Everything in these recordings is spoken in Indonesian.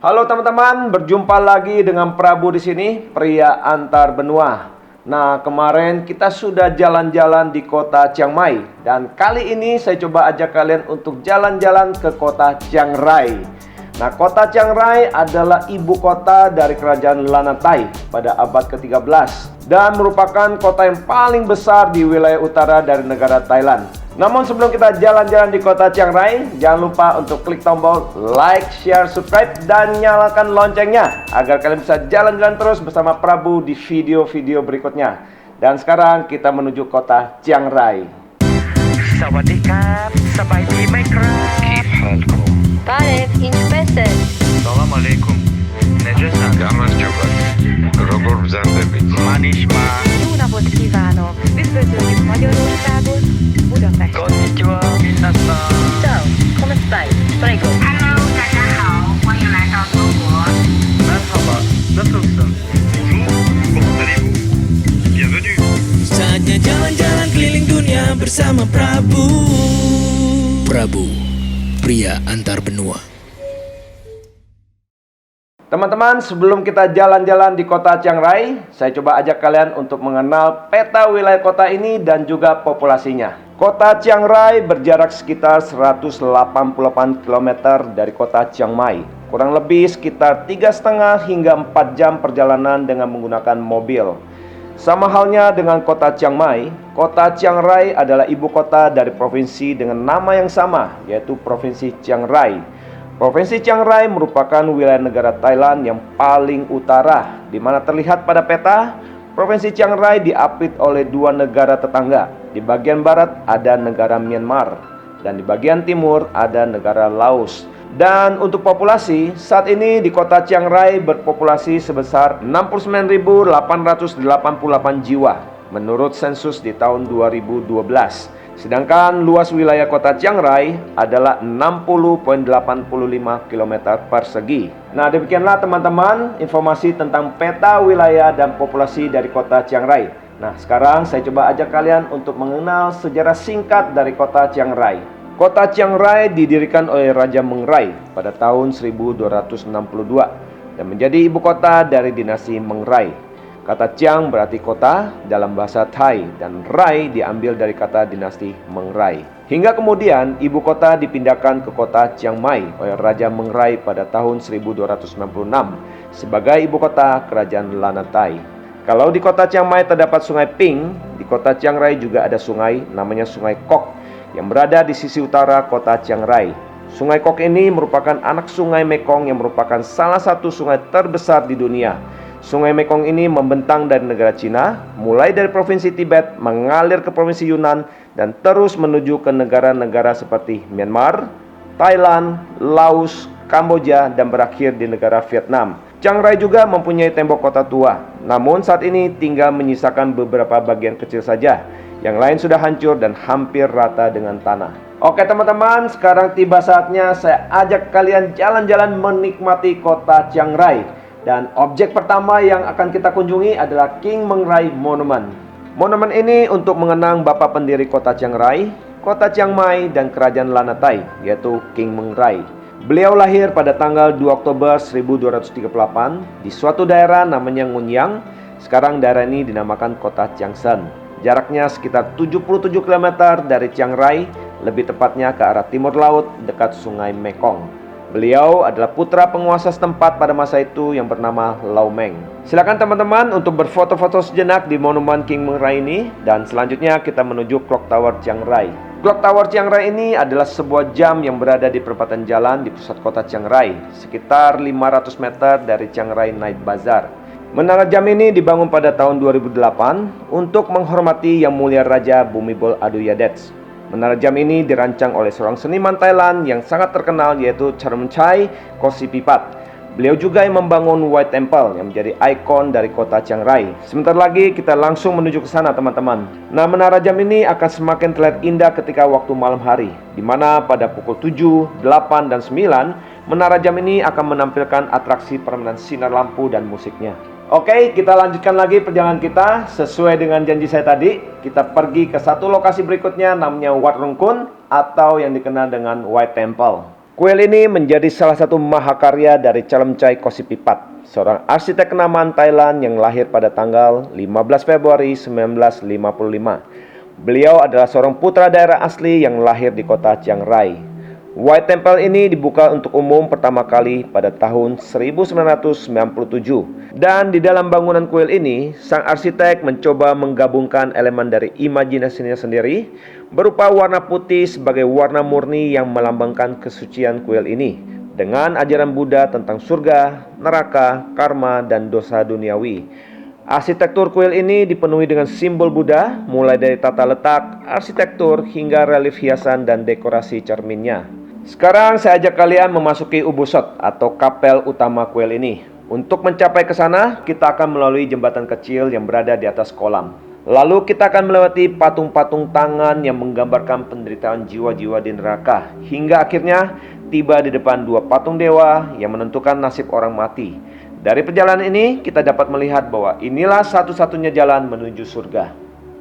Halo teman-teman, berjumpa lagi dengan Prabu di sini, pria antar benua. Nah, kemarin kita sudah jalan-jalan di kota Chiang Mai dan kali ini saya coba ajak kalian untuk jalan-jalan ke kota Chiang Rai. Nah, kota Chiang Rai adalah ibu kota dari kerajaan Lanatai pada abad ke-13 dan merupakan kota yang paling besar di wilayah utara dari negara Thailand. Namun sebelum kita jalan-jalan di kota Chiang Rai, jangan lupa untuk klik tombol like, share, subscribe, dan nyalakan loncengnya agar kalian bisa jalan-jalan terus bersama Prabu di video-video berikutnya. Dan sekarang kita menuju kota Chiang Rai. Sawadikap, sabaydiไหมครับ كيف حالكم؟ طارق إنسبسل السلام عليكم نجسا Gamar Jabal Robor Zandebit Manisma Jó napot kívánok! Üdvözöljük Magyarországot, Budapest! Konnichiwa minasan Ciao, come stai? Prego! Hello，大家好，欢迎来到中国。 Merhaba, nasılsın? Bonjour, comment allez-vous? Bienvenue. Saatnya jalan-jalan keliling dunia bersama Prabu. Prabu, pria antar benua. Teman-teman, sebelum kita jalan-jalan di kota Chiang Rai, saya coba ajak kalian untuk mengenal peta wilayah kota ini dan juga populasinya. Kota Chiang Rai berjarak sekitar 188 km dari kota Chiang Mai. Kurang lebih sekitar 3,5 hingga 4 jam perjalanan dengan menggunakan mobil. Sama halnya dengan kota Chiang Mai, kota Chiang Rai adalah ibu kota dari provinsi dengan nama yang sama, yaitu Provinsi Chiang Rai. Provinsi Chiang Rai merupakan wilayah negara Thailand yang paling utara, di mana terlihat pada peta, Provinsi Chiang Rai diapit oleh dua negara tetangga. Di bagian barat ada negara Myanmar, dan di bagian timur ada negara Laos. Dan untuk populasi, saat ini di kota Chiang Rai berpopulasi sebesar 69.888 jiwa menurut sensus di tahun 2012. Sedangkan luas wilayah kota Chiang Rai adalah 60,85 km persegi. Nah, demikianlah teman-teman informasi tentang peta wilayah dan populasi dari kota Chiang Rai. Nah, sekarang saya coba ajak kalian untuk mengenal sejarah singkat dari kota Chiang Rai. Kota Chiang Rai didirikan oleh Raja Meng Rai pada tahun 1262 dan menjadi ibu kota dari dinasti Meng Rai. Kata Chiang berarti kota dalam bahasa Thai dan Rai diambil dari kata dinasti Meng Rai. Hingga kemudian ibu kota dipindahkan ke kota Chiang Mai oleh Raja Meng Rai pada tahun 1296 sebagai ibu kota kerajaan Lanatai. Kalau di kota Chiang Mai terdapat sungai Ping, di kota Chiang Rai juga ada sungai namanya Sungai Kok yang berada di sisi utara kota Chiang Rai. Sungai Kok ini merupakan anak sungai Mekong yang merupakan salah satu sungai terbesar di dunia. Sungai Mekong ini membentang dari negara Cina, mulai dari provinsi Tibet, mengalir ke provinsi Yunnan, dan terus menuju ke negara-negara seperti Myanmar, Thailand, Laos, Kamboja, dan berakhir di negara Vietnam. Chiang Rai juga mempunyai tembok kota tua, namun saat ini tinggal menyisakan beberapa bagian kecil saja. Yang lain sudah hancur dan hampir rata dengan tanah. Oke teman-teman, sekarang tiba saatnya saya ajak kalian jalan-jalan menikmati kota Chiang Rai. Dan objek pertama yang akan kita kunjungi adalah King Meng Rai Monument. Monumen ini untuk mengenang bapak pendiri kota Chiang Rai, kota Chiang Mai, dan kerajaan Lanatai, yaitu King Meng Rai. Beliau lahir pada tanggal 2 Oktober 1238 di suatu daerah namanya Ngunyang. Sekarang daerah ini dinamakan kota Chiangsaen. Jaraknya sekitar 77 km dari Chiang Rai, lebih tepatnya ke arah timur laut dekat sungai Mekong. Beliau adalah putra penguasa setempat pada masa itu yang bernama Lau Meng. Silakan teman-teman untuk berfoto-foto sejenak di monumen King Meng Rai ini. Dan selanjutnya kita menuju Clock Tower Chiang Rai. Clock Tower Chiang Rai ini adalah sebuah jam yang berada di perempatan jalan di pusat kota Chiang Rai, sekitar 500 meter dari Chiang Rai Night Bazaar. Menara jam ini dibangun pada tahun 2008 untuk menghormati Yang Mulia Raja Bhumibol Adulyadej. Menara jam ini dirancang oleh seorang seniman Thailand yang sangat terkenal, yaitu Chernamchai Kosipipat. Beliau juga yang membangun White Temple yang menjadi ikon dari kota Chiang Rai. Sebentar lagi kita langsung menuju ke sana teman-teman. Nah, menara jam ini akan semakin terlihat indah ketika waktu malam hari, di mana pada pukul 7, 8, dan 9 menara jam ini akan menampilkan atraksi permainan sinar lampu dan musiknya. Oke, kita lanjutkan lagi perjalanan kita. Sesuai dengan janji saya tadi, kita pergi ke satu lokasi berikutnya namanya Wat Rung Kun atau yang dikenal dengan White Temple. Kuil ini menjadi salah satu mahakarya dari Chalamchai Kosipipat, seorang arsitek kenamaan Thailand yang lahir pada tanggal 15 Februari 1955. Beliau adalah seorang putra daerah asli yang lahir di kota Chiang Rai. White Temple ini dibuka untuk umum pertama kali pada tahun 1997. Dan di dalam bangunan kuil ini, sang arsitek mencoba menggabungkan elemen dari imajinasinya sendiri, berupa warna putih sebagai warna murni yang melambangkan kesucian kuil ini, dengan ajaran Buddha tentang surga, neraka, karma, dan dosa duniawi. Arsitektur kuil ini dipenuhi dengan simbol Buddha, mulai dari tata letak, arsitektur, hingga relief hiasan dan dekorasi cerminnya. Sekarang saya ajak kalian memasuki ubusot atau kapel utama kuil ini. Untuk mencapai ke sana, kita akan melalui jembatan kecil yang berada di atas kolam. Lalu kita akan melewati patung-patung tangan yang menggambarkan penderitaan jiwa-jiwa di neraka, hingga akhirnya tiba di depan dua patung dewa yang menentukan nasib orang mati. Dari perjalanan ini, kita dapat melihat bahwa inilah satu-satunya jalan menuju surga.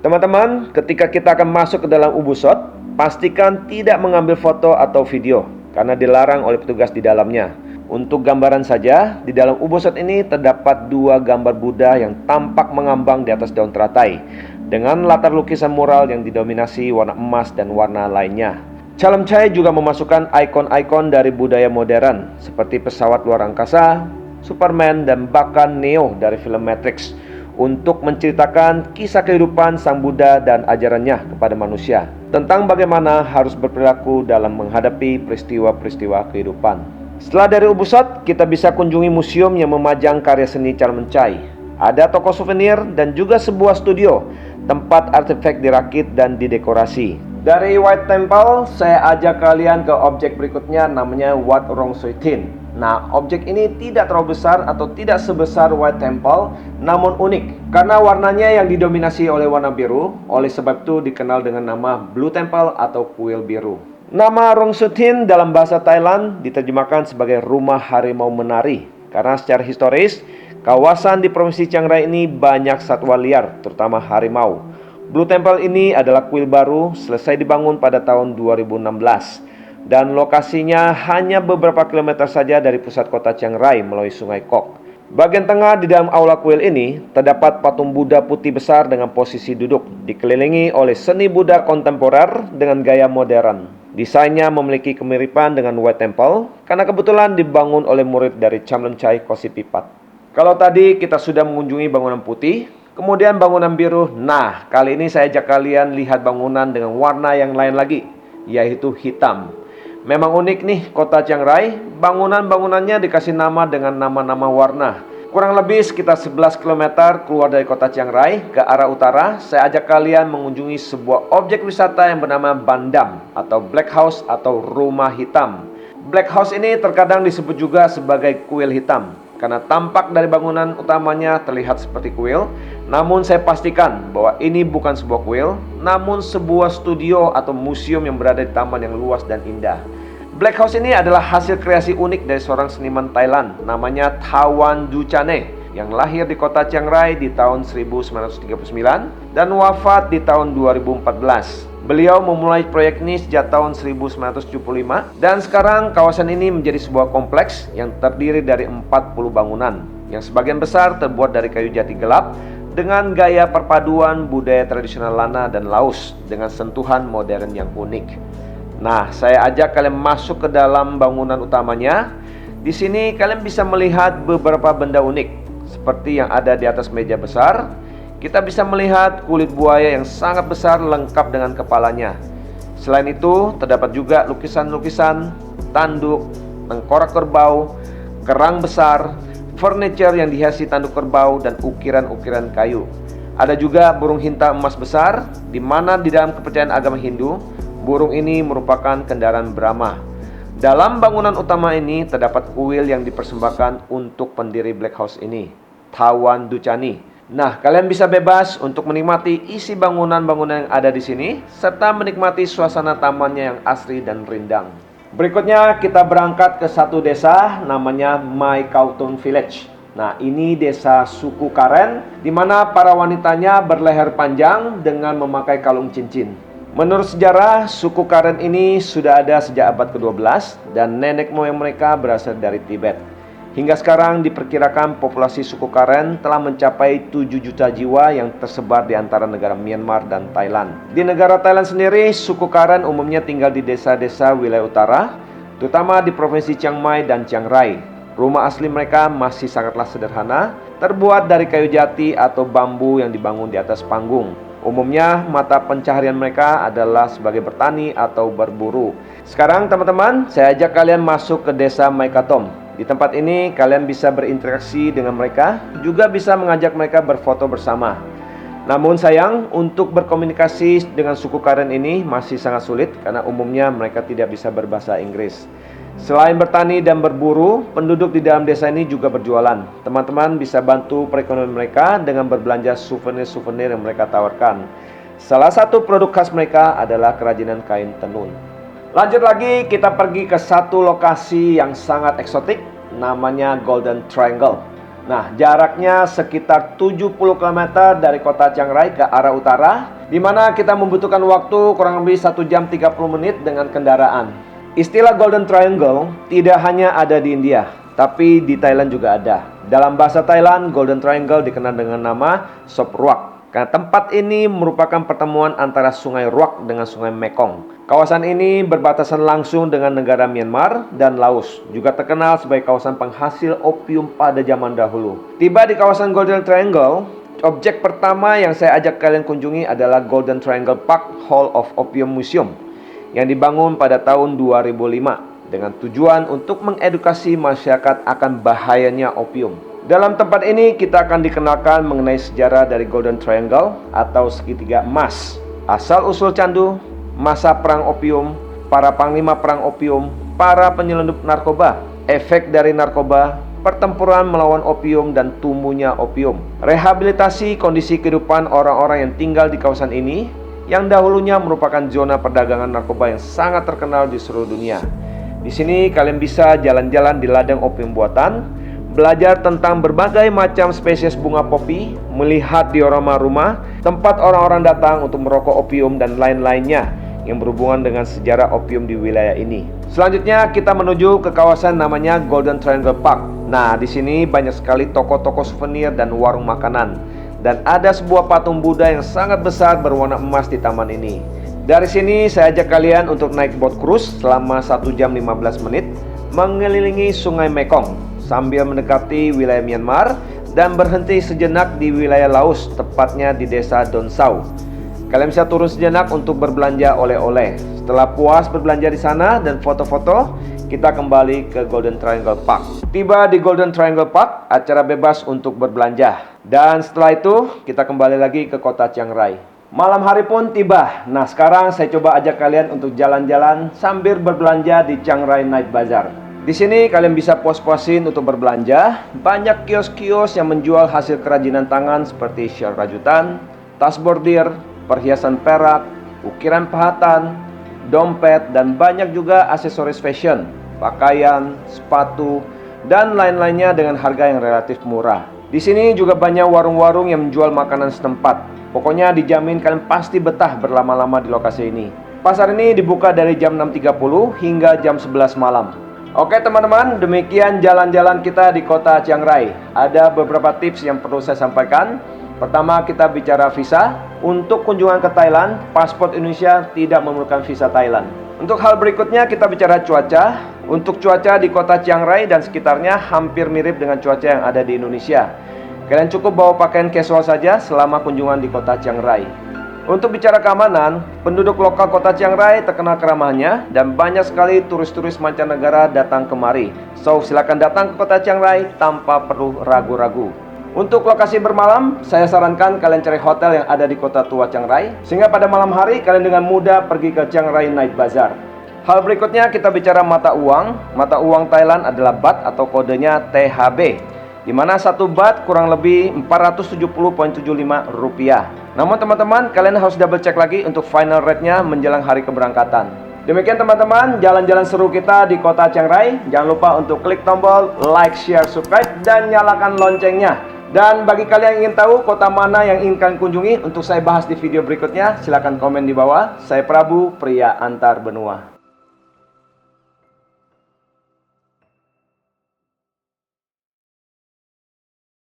Teman-teman, ketika kita akan masuk ke dalam ubusot, pastikan tidak mengambil foto atau video, karena dilarang oleh petugas di dalamnya. Untuk gambaran saja, di dalam ubusot ini terdapat dua gambar Buddha yang tampak mengambang di atas daun teratai, dengan latar lukisan mural yang didominasi warna emas dan warna lainnya. Chalamchai juga memasukkan ikon-ikon dari budaya modern, seperti pesawat luar angkasa, Superman, dan bahkan Neo dari film Matrix, untuk menceritakan kisah kehidupan Sang Buddha dan ajarannya kepada manusia, tentang bagaimana harus berperilaku dalam menghadapi peristiwa-peristiwa kehidupan. Setelah dari ubusot, kita bisa kunjungi museum yang memajang karya seni Chalamchai. Ada toko souvenir dan juga sebuah studio, tempat artefak dirakit dan didekorasi. Dari White Temple, saya ajak kalian ke objek berikutnya, namanya Wat Rong Soi Tin. Nah, objek ini tidak terlalu besar atau tidak sebesar White Temple, namun unik karena warnanya yang didominasi oleh warna biru. Oleh sebab itu dikenal dengan nama Blue Temple atau kuil biru. Nama Rong Soi Tin dalam bahasa Thailand diterjemahkan sebagai rumah harimau menari, karena secara historis kawasan di provinsi Chiang Rai ini banyak satwa liar, terutama harimau. Blue Temple ini adalah kuil baru, selesai dibangun pada tahun 2016. Dan lokasinya hanya beberapa kilometer saja dari pusat kota Chiang Rai melalui sungai Kok. Bagian tengah di dalam aula kuil ini terdapat patung Buddha putih besar dengan posisi duduk, dikelilingi oleh seni Buddha kontemporer dengan gaya modern. Desainnya memiliki kemiripan dengan White Temple karena kebetulan dibangun oleh murid dari Chalamchai Kosipipat. Kalau tadi kita sudah mengunjungi bangunan putih, kemudian bangunan biru. Nah, kali ini saya ajak kalian lihat bangunan dengan warna yang lain lagi, yaitu hitam. Memang unik nih kota Chiang Rai, bangunan-bangunannya dikasih nama dengan nama-nama warna. Kurang lebih sekitar 11 km keluar dari kota Chiang Rai ke arah utara, saya ajak kalian mengunjungi sebuah objek wisata yang bernama Bandam atau Black House atau Rumah Hitam. Black House ini terkadang disebut juga sebagai kuil hitam, karena tampak dari bangunan utamanya terlihat seperti kuil. Namun saya pastikan bahwa ini bukan sebuah kuil, namun sebuah studio atau museum yang berada di taman yang luas dan indah. Black House ini adalah hasil kreasi unik dari seorang seniman Thailand, namanya Thawwan Duchane, yang lahir di kota Chiang Rai di tahun 1939 dan wafat di tahun 2014. Beliau memulai proyek ini sejak tahun 1975 dan sekarang kawasan ini menjadi sebuah kompleks yang terdiri dari 40 bangunan, yang sebagian besar terbuat dari kayu jati gelap dengan gaya perpaduan budaya tradisional Lana dan Laos dengan sentuhan modern yang unik. Nah, saya ajak kalian masuk ke dalam bangunan utamanya. Di sini kalian bisa melihat beberapa benda unik, seperti yang ada di atas meja besar. Kita bisa melihat kulit buaya yang sangat besar lengkap dengan kepalanya. Selain itu, terdapat juga lukisan-lukisan, tanduk, tengkorak kerbau, kerang besar, furniture yang dihiasi tanduk kerbau, dan ukiran-ukiran kayu. Ada juga burung hinta emas besar, di mana di dalam kepercayaan agama Hindu, burung ini merupakan kendaraan Brahma. Dalam bangunan utama ini terdapat kuil yang dipersembahkan untuk pendiri Black House ini, Thawwan Duchane. Nah, kalian bisa bebas untuk menikmati isi bangunan-bangunan yang ada di sini, serta menikmati suasana tamannya yang asri dan rindang. Berikutnya kita berangkat ke satu desa namanya Mai Kautun Village. Nah, ini desa suku Karen, di mana para wanitanya berleher panjang dengan memakai kalung cincin. Menurut sejarah, suku Karen ini sudah ada sejak abad ke-12 dan nenek moyang mereka berasal dari Tibet. Hingga sekarang diperkirakan populasi suku Karen telah mencapai 7 juta jiwa yang tersebar di antara negara Myanmar dan Thailand. Di negara Thailand sendiri, suku Karen umumnya tinggal di desa-desa wilayah utara, terutama di provinsi Chiang Mai dan Chiang Rai. Rumah asli mereka masih sangatlah sederhana, terbuat dari kayu jati atau bambu yang dibangun di atas panggung. Umumnya mata pencaharian mereka adalah sebagai bertani atau berburu. Sekarang teman-teman, saya ajak kalian masuk ke desa Maikatom. Di tempat ini kalian bisa berinteraksi dengan mereka, juga bisa mengajak mereka berfoto bersama. Namun sayang, untuk berkomunikasi dengan suku Karen ini masih sangat sulit karena umumnya mereka tidak bisa berbahasa Inggris. Selain bertani dan berburu, penduduk di dalam desa ini juga berjualan. Teman-teman bisa bantu perekonomian mereka dengan berbelanja souvenir-souvenir yang mereka tawarkan. Salah satu produk khas mereka adalah kerajinan kain tenun. Lanjut lagi, kita pergi ke satu lokasi yang sangat eksotik, namanya Golden Triangle. Nah, jaraknya sekitar 70 km dari kota Chiang Rai ke arah utara, di mana kita membutuhkan waktu kurang lebih 1 jam 30 menit dengan kendaraan. Istilah Golden Triangle tidak hanya ada di India, tapi di Thailand juga ada. Dalam bahasa Thailand, Golden Triangle dikenal dengan nama Sop Ruak, karena tempat ini merupakan pertemuan antara sungai Ruak dengan sungai Mekong. Kawasan ini berbatasan langsung dengan negara Myanmar dan Laos, juga terkenal sebagai kawasan penghasil opium pada zaman dahulu. Tiba di kawasan Golden Triangle, objek pertama yang saya ajak kalian kunjungi adalah Golden Triangle Park Hall of Opium Museum, yang dibangun pada tahun 2005 dengan tujuan untuk mengedukasi masyarakat akan bahayanya opium. Dalam tempat ini kita akan dikenalkan mengenai sejarah dari Golden Triangle atau segitiga emas, asal-usul candu, masa perang opium, para panglima perang opium, para penyelundup narkoba, efek dari narkoba, pertempuran melawan opium dan tumbuhnya opium, rehabilitasi kondisi kehidupan orang-orang yang tinggal di kawasan ini yang dahulunya merupakan zona perdagangan narkoba yang sangat terkenal di seluruh dunia. Di sini kalian bisa jalan-jalan di ladang opium buatan, belajar tentang berbagai macam spesies bunga popi, melihat diorama rumah, tempat orang-orang datang untuk merokok opium dan lain-lainnya yang berhubungan dengan sejarah opium di wilayah ini. Selanjutnya kita menuju ke kawasan namanya Golden Triangle Park. Nah, di sini banyak sekali toko-toko souvenir dan warung makanan. Dan ada sebuah patung Buddha yang sangat besar berwarna emas di taman ini. Dari sini saya ajak kalian untuk naik boat cruise selama 1 jam 15 menit mengelilingi sungai Mekong sambil mendekati wilayah Myanmar dan berhenti sejenak di wilayah Laos, tepatnya di desa Don Sau. Kalian bisa turun sejenak untuk berbelanja oleh-oleh. Setelah puas berbelanja di sana dan foto-foto, kita kembali ke Golden Triangle Park. Tiba di Golden Triangle Park, acara bebas untuk berbelanja. Dan setelah itu, kita kembali lagi ke kota Chiang Rai. Malam hari pun tiba. Nah, sekarang saya coba ajak kalian untuk jalan-jalan sambil berbelanja di Chiang Rai Night Bazaar. Di sini kalian bisa puas-puasin untuk berbelanja. Banyak kios-kios yang menjual hasil kerajinan tangan seperti syal rajutan, tas bordir, perhiasan perak, ukiran pahatan, dompet, dan banyak juga aksesoris fashion, pakaian, sepatu, dan lain-lainnya dengan harga yang relatif murah. Di sini juga banyak warung-warung yang menjual makanan setempat. Pokoknya dijamin kalian pasti betah berlama-lama di lokasi ini. Pasar ini dibuka dari jam 6.30 hingga jam 11 malam. Oke teman-teman, demikian jalan-jalan kita di kota Chiang Rai. Ada beberapa tips yang perlu saya sampaikan. Pertama, kita bicara visa. Untuk kunjungan ke Thailand, paspor Indonesia tidak memerlukan visa Thailand. Untuk hal berikutnya, kita bicara cuaca. Untuk cuaca di kota Chiang Rai dan sekitarnya hampir mirip dengan cuaca yang ada di Indonesia. Kalian cukup bawa pakaian casual saja selama kunjungan di kota Chiang Rai. Untuk bicara keamanan, penduduk lokal kota Chiang Rai terkenal keramahannya dan banyak sekali turis-turis mancanegara datang kemari. So, silakan datang ke kota Chiang Rai tanpa perlu ragu-ragu. Untuk lokasi bermalam, saya sarankan kalian cari hotel yang ada di kota tua Chiang Rai, sehingga pada malam hari kalian dengan mudah pergi ke Chiang Rai Night Bazaar. Hal berikutnya kita bicara mata uang. Mata uang Thailand adalah baht atau kodenya THB, di mana 1 baht kurang lebih 470,75 rupiah. Namun teman-teman, kalian harus double check lagi untuk final rate-nya menjelang hari keberangkatan. Demikian teman-teman, jalan-jalan seru kita di kota Chiang Rai. Jangan lupa untuk klik tombol like, share, subscribe, dan nyalakan loncengnya. Dan bagi kalian yang ingin tahu kota mana yang ingin kalian kunjungi untuk saya bahas di video berikutnya, silakan komen di bawah. Saya Prabu, pria antar benua.